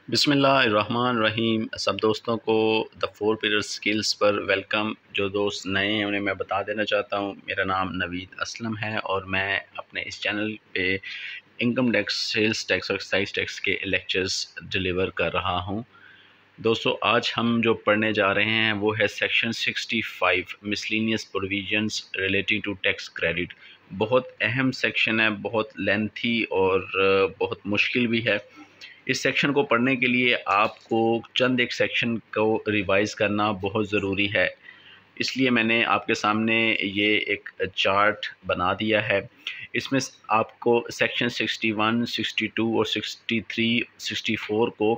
बिस्मिल्लाहिर्रहमानिर्रहीम। सब दोस्तों को द फोर पिलर स्किल्स पर वेलकम। जो दोस्त नए हैं उन्हें मैं बता देना चाहता हूँ, मेरा नाम नवीद असलम है और मैं अपने इस चैनल पे इनकम टैक्स, सेल्स टैक्स और एक्साइज टैक्स के लेक्चर्स डिलीवर कर रहा हूँ। दोस्तों, आज हम जो पढ़ने जा रहे हैं वो है section 65 miscellaneous provisions relating to tax credit. बहुत अहम सेक्शन है, बहुत लेंथी और बहुत मुश्किल भी है। इस सेक्शन को पढ़ने के लिए आपको चंद एक सेक्शन को रिवाइज़ करना बहुत ज़रूरी है, इसलिए मैंने आपके सामने ये एक चार्ट बना दिया है। इसमें आपको सेक्शन 61, 62 और 63, 64 को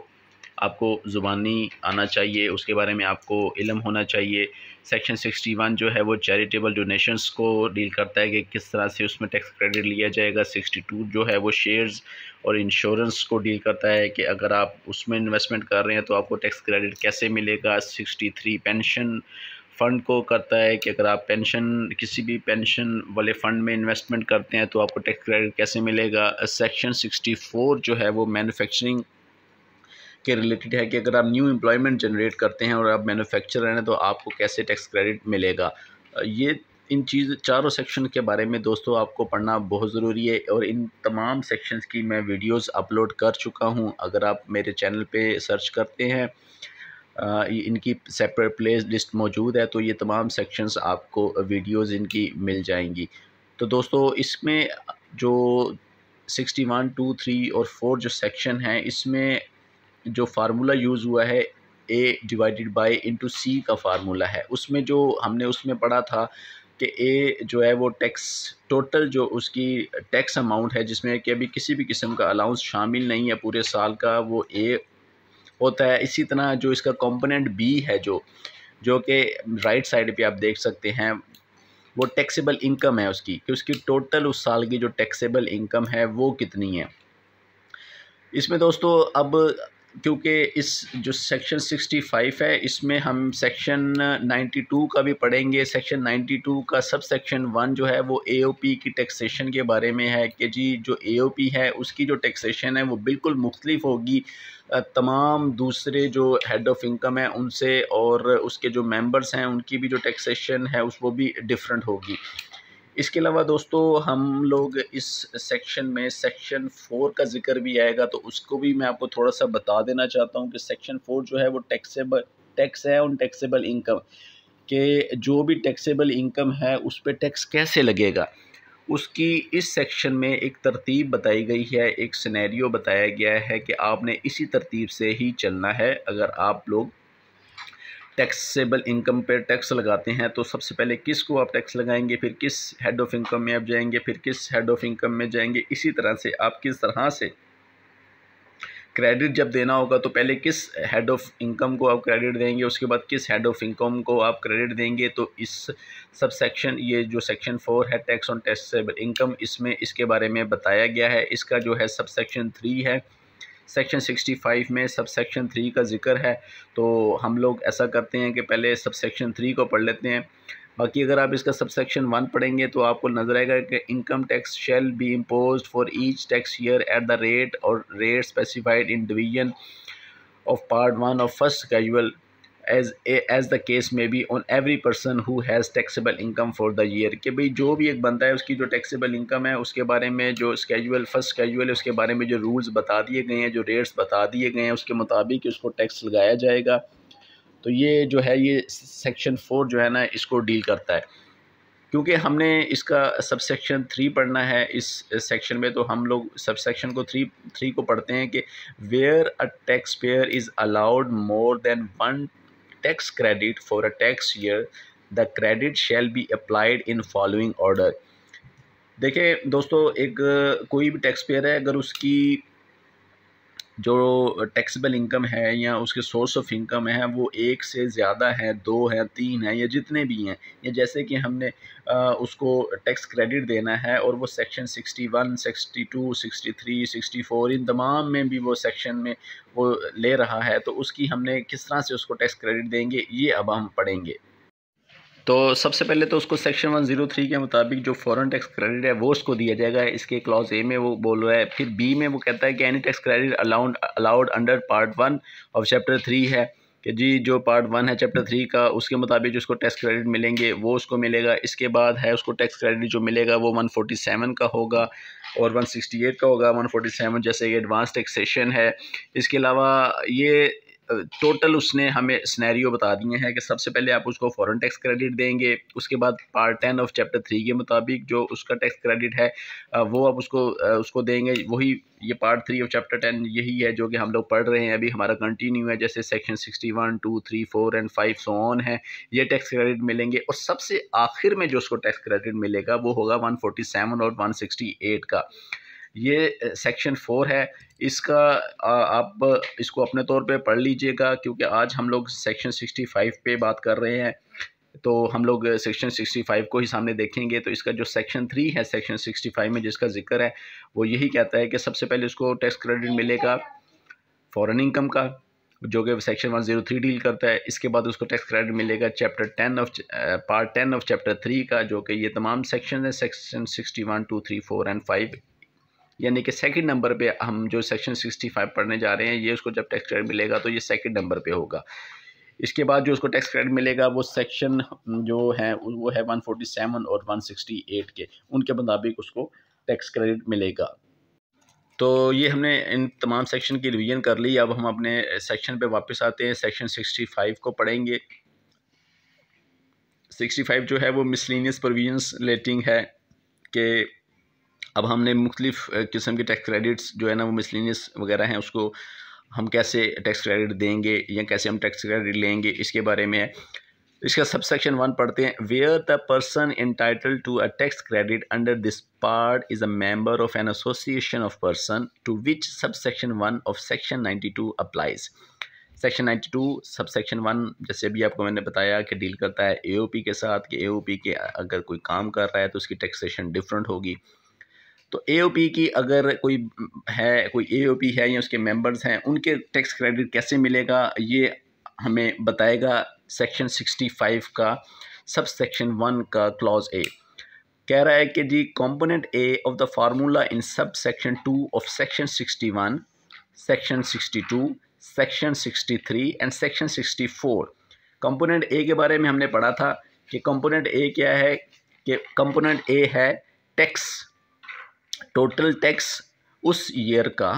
आपको ज़ुबानी आना चाहिए, उसके बारे में आपको इल्म होना चाहिए। सेक्शन 61 जो है वो चैरिटेबल डोनेशंस को डील करता है कि किस तरह से उसमें टैक्स क्रेडिट लिया जाएगा। 62 जो है वो शेयर्स और इंश्योरेंस को डील करता है कि अगर आप उसमें इन्वेस्टमेंट कर रहे हैं तो आपको टैक्स क्रेडिट कैसे मिलेगा। 63 पेंशन फ़ंड को करता है कि अगर आप किसी भी पेंशन वाले फ़ंड में इन्वेस्टमेंट करते हैं तो आपको टैक्स क्रेडिट कैसे मिलेगा। सेक्शन 64 जो है वो मैन्युफैक्चरिंग के रिलेटेड है कि अगर आप न्यू एम्प्लॉयमेंट जनरेट करते हैं और आप मैन्युफैक्चरर हैं तो आपको कैसे टैक्स क्रेडिट मिलेगा। ये इन चारों सेक्शन के बारे में दोस्तों आपको पढ़ना बहुत ज़रूरी है और इन तमाम सेक्शंस की मैं वीडियोस अपलोड कर चुका हूं। अगर आप मेरे चैनल पे सर्च करते हैं, इनकी सेपरेट प्ले लिस्ट मौजूद है, तो ये तमाम सेक्शंस आपको वीडियोस इनकी मिल जाएंगी। तो दोस्तों, इसमें जो 61, 2, 3 और 4 जो सेक्शन हैं, इसमें जो फार्मूला यूज़ हुआ है ए डिवाइडेड बाय इंटू सी का फार्मूला है। उसमें जो हमने उसमें पढ़ा था कि ए जो है वो टैक्स टोटल जो उसकी टैक्स अमाउंट है जिसमें कि अभी किसी भी किस्म का अलाउंस शामिल नहीं है पूरे साल का, वो ए होता है। इसी तरह जो इसका कंपोनेंट बी है, जो कि राइट साइड पे आप देख सकते हैं, वो टैक्सेबल इनकम है उसकी, कि उसकी टोटल उस साल की जो टैक्सेबल इनकम है वो कितनी है। इसमें दोस्तों अब क्योंकि इस जो सेक्शन 65 है इसमें हम सेक्शन 92 का भी पढ़ेंगे। सेक्शन 92 का सब सेक्शन 1 जो है वो एओपी की टैक्सेशन के बारे में है कि जी जो एओपी है उसकी जो टैक्सेशन है वो बिल्कुल मुख्तलिफ होगी तमाम दूसरे जो हेड ऑफ़ इनकम है उनसे, और उसके जो मेंबर्स हैं उनकी भी जो टैक्सेशन है वो भी डिफरेंट होगी। इसके अलावा दोस्तों हम लोग इस सेक्शन में सेक्शन 4 का ज़िक्र भी आएगा, तो उसको भी मैं आपको थोड़ा सा बता देना चाहता हूँ कि सेक्शन 4 जो है वो टैक्स है उन टैक्सेबल इनकम के, जो भी टैक्सेबल इनकम है उस पर टैक्स कैसे लगेगा उसकी इस सेक्शन में एक तरतीब बताई गई है, एक सिनेरियो बताया गया है कि आपने इसी तरतीब से ही चलना है। अगर आप लोग टैक्सेबल इनकम पर टैक्स लगाते हैं तो सबसे पहले किस को आप टैक्स लगाएंगे, फिर किस हेड ऑफ़ इनकम में आप जाएंगे, फिर किस हेड ऑफ़ इनकम में जाएंगे। इसी तरह से आप किस तरह से क्रेडिट जब देना होगा तो पहले किस हेड ऑफ़ इनकम को आप क्रेडिट देंगे, उसके बाद किस हेड ऑफ़ इनकम को आप क्रेडिट देंगे। तो इस सब सेक्शन, ये जो सेक्शन 4 है टैक्स ऑन टैक्सेबल इनकम, इसमें इसके बारे में बताया गया है। इसका जो है सब सेक्शन 3 है। सेक्शन 65 में सब सेक्शन 3 का ज़िक्र है, तो हम लोग ऐसा करते हैं कि पहले सब सेक्शन 3 को पढ़ लेते हैं। बाकी अगर आप इसका सब सेक्शन 1 पढ़ेंगे तो आपको नजर आएगा कि income tax shall be imposed for each tax year at the rate और rate specified in division of part 1 of first casual as the case में be on every person who has taxable income for the year. कि भाई जो भी एक बंदा है उसकी जो टैक्सेबल इनकम है उसके बारे में जो फर्स्ट कैजुअल है उसके बारे में जो रूल्स बता दिए गए हैं, जो रेट्स बता दिए गए हैं, उसके मुताबिक उसको टैक्स लगाया जाएगा। तो ये जो है ये सेक्शन 4 जो है ना इसको डील करता है। क्योंकि हमने इसका सब सेक्शन 3 पढ़ना है इस सेक्शन में, तो हम लोग सब सेक्शन को 3 को पढ़ते हैं कि where a tax payer is allowed more than one tax credit for a tax year, the credit shall be applied in following order. देखिए दोस्तों, एक कोई भी टैक्स पेयर है, अगर उसकी जो टैक्सेबल इनकम है या उसके सोर्स ऑफ इनकम है वो एक से ज़्यादा है, 2 है, 3 है, या जितने भी हैं, या जैसे कि हमने उसको टैक्स क्रेडिट देना है और वो सेक्शन 61, 62, 63, 64 इन तमाम में भी वो सेक्शन में वो ले रहा है, तो उसकी हमने किस तरह से उसको टैक्स क्रेडिट देंगे ये अब हम पढ़ेंगे। तो सबसे पहले तो उसको सेक्शन 103 के मुताबिक जो फॉरेन टैक्स क्रेडिट है वो उसको दिया जाएगा। इसके क्लॉज ए में वो बोल रहा है। फिर बी में वो कहता है कि any tax credit allowed under part 1 of chapter 3 है कि जी जो पार्ट 1 है चैप्टर 3 का, उसके मुताबिक जो उसको टैक्स क्रेडिट मिलेंगे वो उसको मिलेगा। इसके बाद है उसको टैक्स क्रेडिट जो मिलेगा वो 147 का होगा और 168 का होगा। 147 जैसे कि एडवांस टैक्सेशन है। इसके अलावा ये टोटल उसने हमें स्नैरियो बता दिए हैं कि सबसे पहले आप उसको फॉरेन टैक्स क्रेडिट देंगे, उसके बाद पार्ट 10 ऑफ चैप्टर 3 के मुताबिक जो उसका टैक्स क्रेडिट है वो आप उसको देंगे। वही ये पार्ट 3 ऑफ चैप्टर 10 यही है जो कि हम लोग पढ़ रहे हैं अभी, हमारा कंटिन्यू है। जैसे सेक्शन 61, 2, 3, 4 एंड 5 सो ऑन है, ये टैक्स क्रेडिट मिलेंगे। और सबसे आखिर में जो उसको टैक्स क्रेडिट मिलेगा वो होगा 147 और 168 का। ये सेक्शन 4 है। इसका आप इसको अपने तौर पे पढ़ लीजिएगा क्योंकि आज हम लोग सेक्शन 65 पे बात कर रहे हैं, तो हम लोग सेक्शन 65 को ही सामने देखेंगे। तो इसका जो सेक्शन 3 है सेक्शन 65 में जिसका जिक्र है वो यही कहता है कि सबसे पहले उसको टैक्स क्रेडिट मिलेगा फॉरेन इनकम का जो कि सेक्शन 103 डील करता है। इसके बाद उसको टैक्स क्रेडिट मिलेगा पार्ट 10 ऑफ चैप्टर 3 का जो कि ये तमाम सेक्शन है, सेक्शन 61, 2, 3, 4 एंड 5। यानी कि सेकंड नंबर पे हम जो सेक्शन 65 पढ़ने जा रहे हैं, ये उसको जब टैक्स क्रेडिट मिलेगा तो ये सेकंड नंबर पे होगा। इसके बाद जो उसको टैक्स क्रेडिट मिलेगा वो सेक्शन जो है वो है 147 और 168 के, उनके मुताबिक उसको टैक्स क्रेडिट मिलेगा। तो ये हमने इन तमाम सेक्शन की रिवीजन कर ली। अब हम अपने सेक्शन पे वापस आते हैं, सेक्शन 65 को पढ़ेंगे। 65 जो है वो मिसलेनियस प्रोविजंस रिलेटिंग है कि अब हमने मुख्तलिफ़ किस्म के टैक्स क्रेडिट्स जो है ना वो मिसलेनियस वगैरह हैं, उसको हम कैसे टैक्स क्रेडिट देंगे या कैसे हम टैक्स क्रेडिट लेंगे इसके बारे में है। इसका सब सेक्शन 1 पढ़ते हैं। Where the person entitled to a tax credit under this part is a member of an association of person to which sub section 1 of section 92 applies. Section 92 sub section 1 जैसे अभी आपको मैंने बताया कि डील करता है AOP के साथ कि AOP के अगर कोई काम कर रहा है तो उसकी टैक्सेशन डिफरेंट होगी। तो AOP की अगर कोई AOP है या उसके मेंबर्स हैं, उनके टैक्स क्रेडिट कैसे मिलेगा ये हमें बताएगा सेक्शन 65 का सब सेक्शन 1 का क्लॉज ए। कह रहा है कि जी component A of the formula in sub section 2 of section 61, section 62, section 63 and section 64। Component A के बारे में हमने पढ़ा था कि कंपोनेंट ए क्या है, कि कंपोनेंट ए है टैक्स, टोटल टैक्स उस ईयर का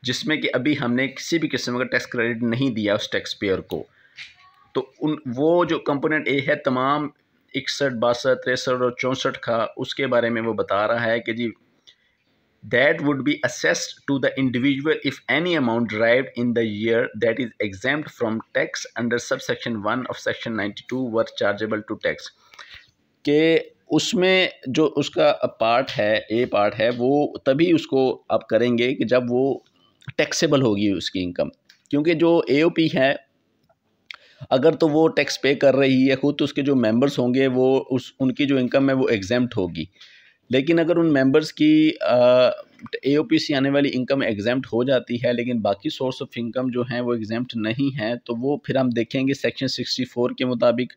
जिसमें कि अभी हमने किसी भी किस्म का टैक्स क्रेडिट नहीं दिया उस टैक्स पेयर को। तो वो जो कंपोनेंट ए है तमाम 61, 62, 63 और 64 का, उसके बारे में वो बता रहा है कि जी that would be assessed to the individual if any amount derived in the year that is exempt from tax under subsection 1 of section 92 were chargeable to tax। के उसमें जो उसका पार्ट है, ए पार्ट है, वो तभी उसको आप करेंगे कि जब वो टैक्सेबल होगी उसकी इनकम। क्योंकि जो AOP है अगर तो वो टैक्स पे कर रही है खुद, तो उसके जो मेंबर्स होंगे वो उनकी जो इनकम है वो एग्जेम्प्ट होगी। लेकिन अगर उन मेंबर्स की AOP से आने वाली इनकम एग्जेम्प्ट हो जाती है लेकिन बाकी सोर्स ऑफ इनकम जो हैं वो एग्जेम्प्ट नहीं है, तो वो फिर हम देखेंगे सेक्शन 64 के मुताबिक।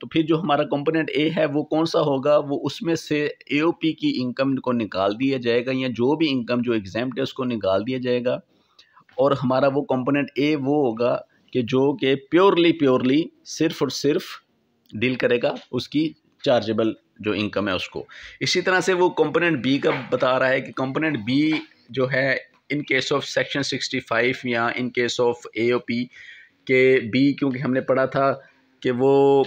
तो फिर जो हमारा कंपोनेंट ए है वो कौन सा होगा, वो उसमें से AOP की इनकम को निकाल दिया जाएगा या जो भी इनकम जो एग्जेम्प्ट है उसको निकाल दिया जाएगा। और हमारा वो कंपोनेंट ए वो होगा कि जो कि प्योरली सिर्फ और सिर्फ डील करेगा उसकी चार्जेबल जो इनकम है उसको। इसी तरह से वो कंपोनेंट बी का बता रहा है कि कंपोनेंट बी जो है इन केस ऑफ सेक्शन 65 या इन केस ऑफ AOP के बी, क्योंकि हमने पढ़ा था कि वो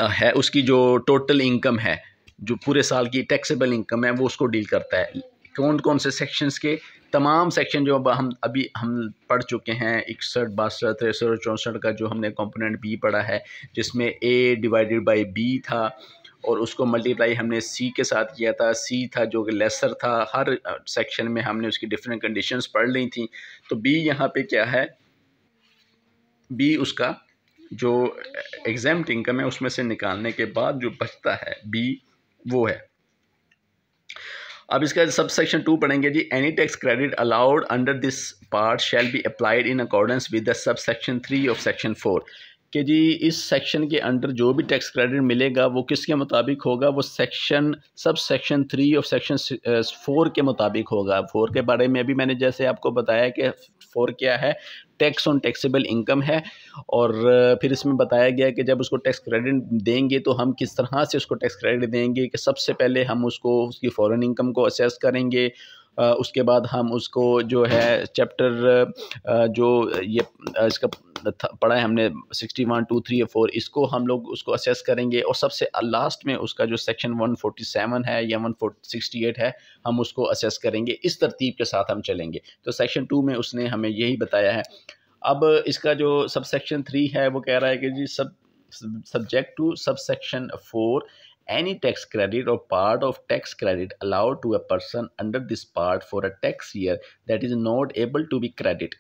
है उसकी जो टोटल इनकम है, जो पूरे साल की टैक्सेबल इनकम है, वो उसको डील करता है। कौन कौन से सेक्शंस के, तमाम सेक्शन जो हम पढ़ चुके हैं 61, 62, 63 और 64 का जो हमने कंपोनेंट बी पढ़ा है, जिसमें A डिवाइडेड बाई B था और उसको मल्टीप्लाई हमने C के साथ किया था। C था जो कि लेसर था। हर सेक्शन में हमने उसकी डिफरेंट कंडीशंस पढ़ ली थी। तो B यहाँ पे क्या है, B उसका जो एग्जेम्प्ट इनकम है उसमें से निकालने के बाद जो बचता है B वो है। अब इसका सब सेक्शन 2 पढ़ेंगे जी। Any tax credit allowed under this part shall be applied in accordance with the sub section 3 of section 4। कि जी इस सेक्शन के अंडर जो भी टैक्स क्रेडिट मिलेगा वो किसके मुताबिक होगा, वो सब सेक्शन 3 और सेक्शन 4 के मुताबिक होगा। 4 के बारे में अभी मैंने जैसे आपको बताया कि 4 क्या है, टैक्स ऑन टैक्सेबल इनकम है। और फिर इसमें बताया गया कि जब उसको टैक्स क्रेडिट देंगे तो हम किस तरह से उसको टैक्स क्रेडिट देंगे, कि सबसे पहले हम उसको उसकी फॉरेन इनकम को असेस करेंगे। उसके बाद हम उसको जो है चैप्टर जो ये इसका पढ़ा है हमने 61, 2, 3 और 4, इसको हम लोग उसको असेस करेंगे। और सबसे लास्ट में उसका जो सेक्शन 147 है या 168 है, हम उसको असेस करेंगे। इस तरतीब के साथ हम चलेंगे। तो सेक्शन 2 में उसने हमें यही बताया है। अब इसका जो सब सेक्शन 3 है वो कह रहा है कि जी subject to subsection 4, any tax credit or part of tax credit allowed to a person under this part for a tax year that is not able to be credited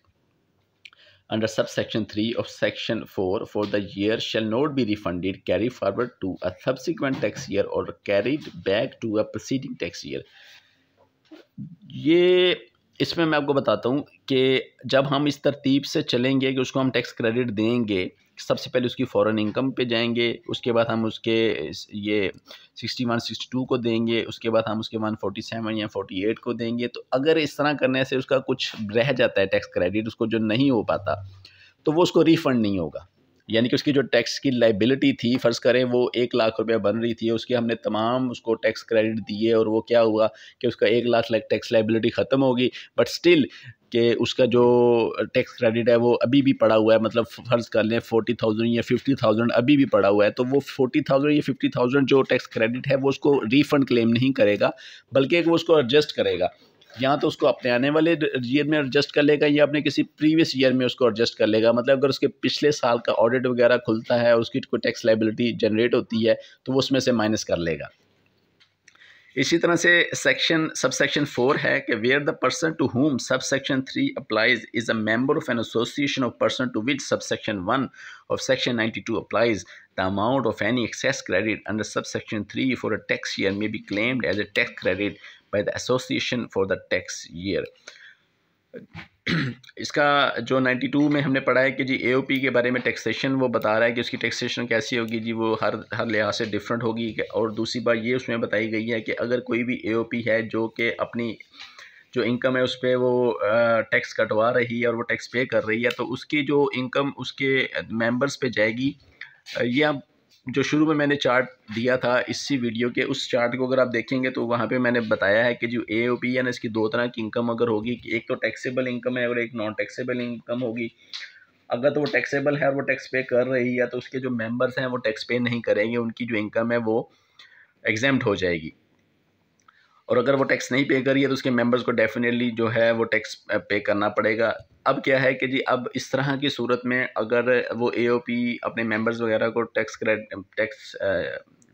under subsection 3 of section 4 for the year shall not be refunded, carried forward to a subsequent tax year or carried back to a preceding tax year। ये इसमें मैं आपको बताता हूँ कि जब हम इस तरतीब से चलेंगे कि उसको हम टैक्स क्रेडिट देंगे, सबसे पहले उसकी फ़ॉरेन इनकम पे जाएंगे, उसके बाद हम उसके ये 61, 62 को देंगे, उसके बाद हम उसके 147 या 48 को देंगे। तो अगर इस तरह करने से उसका कुछ रह जाता है टैक्स क्रेडिट, उसको जो नहीं हो पाता, तो वो उसको रिफ़ंड नहीं होगा। यानी कि उसकी जो टैक्स की लायबिलिटी थी, फ़र्ज़ करें वो 1 लाख रुपया बन रही थी, उसके हमने तमाम उसको टैक्स क्रेडिट दिए और वो क्या हुआ कि उसका 1 लाख टैक्स लायबिलिटी ख़त्म होगी, बट स्टिल कि उसका जो टैक्स क्रेडिट है वो अभी भी पड़ा हुआ है। मतलब फ़र्ज़ कर लें 40,000 या 50,000 अभी भी पड़ा हुआ है। तो वो 40,000 या 50,000 जो टैक्स क्रेडिट है वो उसको रिफ़ंड क्लेम नहीं करेगा, बल्कि वो उसको एडजस्ट करेगा। या तो उसको अपने आने वाले ईयर में एडजस्ट कर लेगा या अपने किसी प्रीवियस ईयर में उसको एडजस्ट कर लेगा। मतलब अगर उसके पिछले साल का ऑडिट वगैरह खुलता है और उसकी कोई टैक्स लायबिलिटी जनरेट होती है तो वो उसमें से माइनस कर लेगा। इसी तरह से सबसेक्शन 4 है कि where the person to whom subsection 3 applies is a member of an association of person to which subsection 1 of section 92 applies, the amount of any excess credit under subsection 3 for a tax year may be claimed as a tax credit by the association for the tax year. इसका जो 92 में हमने पढ़ा है कि जी AOP के बारे में टैक्सेशन वो बता रहा है कि उसकी टैक्सेशन कैसी होगी जी, वो हर लिहाज से डिफरेंट होगी। और दूसरी बात ये उसमें बताई गई है कि अगर कोई भी एओपी है जो कि अपनी जो इनकम है उस पर वो टैक्स कटवा रही है और वो टैक्स पे कर रही है, तो उसकी जो इनकम उसके मेंबर्स पे जाएगी। या जो शुरू में मैंने चार्ट दिया था इसी वीडियो के, उस चार्ट को अगर आप देखेंगे तो वहाँ पे मैंने बताया है कि जो एओपी है ना, इसकी 2 तरह की इनकम अगर होगी कि एक तो टैक्सेबल इनकम है और एक नॉन टैक्सेबल इनकम होगी। अगर तो वो टैक्सेबल है और वो टैक्स पे कर रही है तो उसके जो मेंबर्स हैं वो टैक्स पे नहीं करेंगे, उनकी जो इनकम है वो एग्जेम्प्ट हो जाएगी। और अगर वो टैक्स नहीं पे करी है तो उसके मेंबर्स को डेफिनेटली जो है वो टैक्स पे करना पड़ेगा। अब क्या है कि जी अब इस तरह की सूरत में अगर वो एओपी अपने मेंबर्स वगैरह को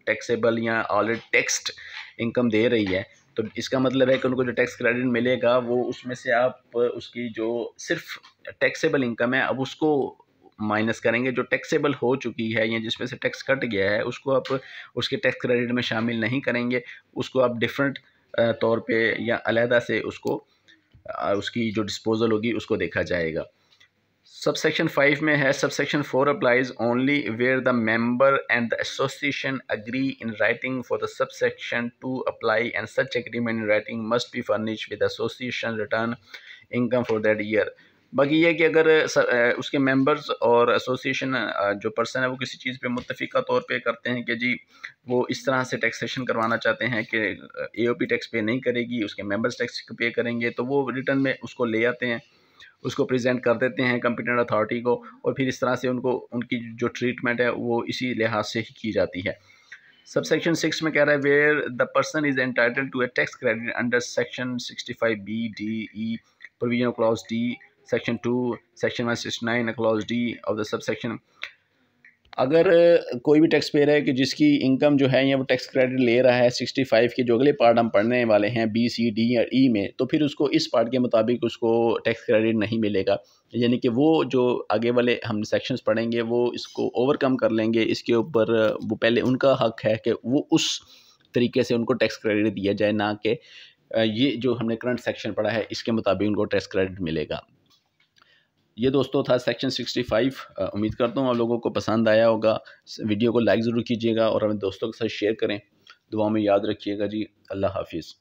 टैक्सेबल या ऑलरेडी टैक्स्ड इनकम दे रही है, तो इसका मतलब है कि उनको जो टैक्स क्रेडिट मिलेगा वो उसमें से आप उसकी जो सिर्फ टैक्सेबल इनकम है अब उसको माइनस करेंगे। जो टैक्सेबल हो चुकी है या जिसमें से टैक्स कट गया है उसको आप उसके टैक्स क्रेडिट में शामिल नहीं करेंगे, उसको आप डिफरेंट तौर पे या अलहदा से उसको उसकी जो डिस्पोजल होगी उसको देखा जाएगा। सबसेक्शन 5 में है subsection 4 applies only where the member and the association agree in writing for the subsection 2 apply and such agreement in writing must be furnished with association return income for that year. बाकी ये कि अगर उसके members और association जो person है वो किसी चीज़ पे मुत्तफ़िका तौर पे करते हैं कि जी वो इस तरह से टैक्सेशन करवाना चाहते हैं कि एओपी टैक्स पे नहीं करेगी, उसके मेंबर्स टैक्स पे करेंगे, तो वो रिटर्न में उसको ले आते हैं, उसको प्रेजेंट कर देते हैं कॉम्पिटेंट अथॉरिटी को, और फिर इस तरह से उनको उनकी जो ट्रीटमेंट है वो इसी लिहाज से ही की जाती है। सबसेक्शन 6 में कह रहा है where the person is entitled to a tax credit under section 65B D E provision clause D section 2 section 169 clause D of the subsection. अगर कोई भी टैक्स पेयर है कि जिसकी इनकम जो है या वो टैक्स क्रेडिट ले रहा है 65 के जो अगले पार्ट हम पढ़ने वाले हैं B C D या E में, तो फिर उसको इस पार्ट के मुताबिक उसको टैक्स क्रेडिट नहीं मिलेगा। यानी कि वो जो आगे वाले हम सेक्शंस पढ़ेंगे वो इसको ओवरकम कर लेंगे, इसके ऊपर वो पहले उनका हक है कि वो उस तरीके से उनको टैक्स क्रेडिट दिया जाए, ना कि ये जो हमने करंट सेक्शन पढ़ा है इसके मुताबिक उनको टैक्स क्रेडिट मिलेगा। ये दोस्तों था सेक्शन 65। उम्मीद करता हूँ आप लोगों को पसंद आया होगा। वीडियो को लाइक ज़रूर कीजिएगा और अपने दोस्तों के साथ शेयर करें। दुआ में याद रखिएगा जी। अल्लाह हाफिज़।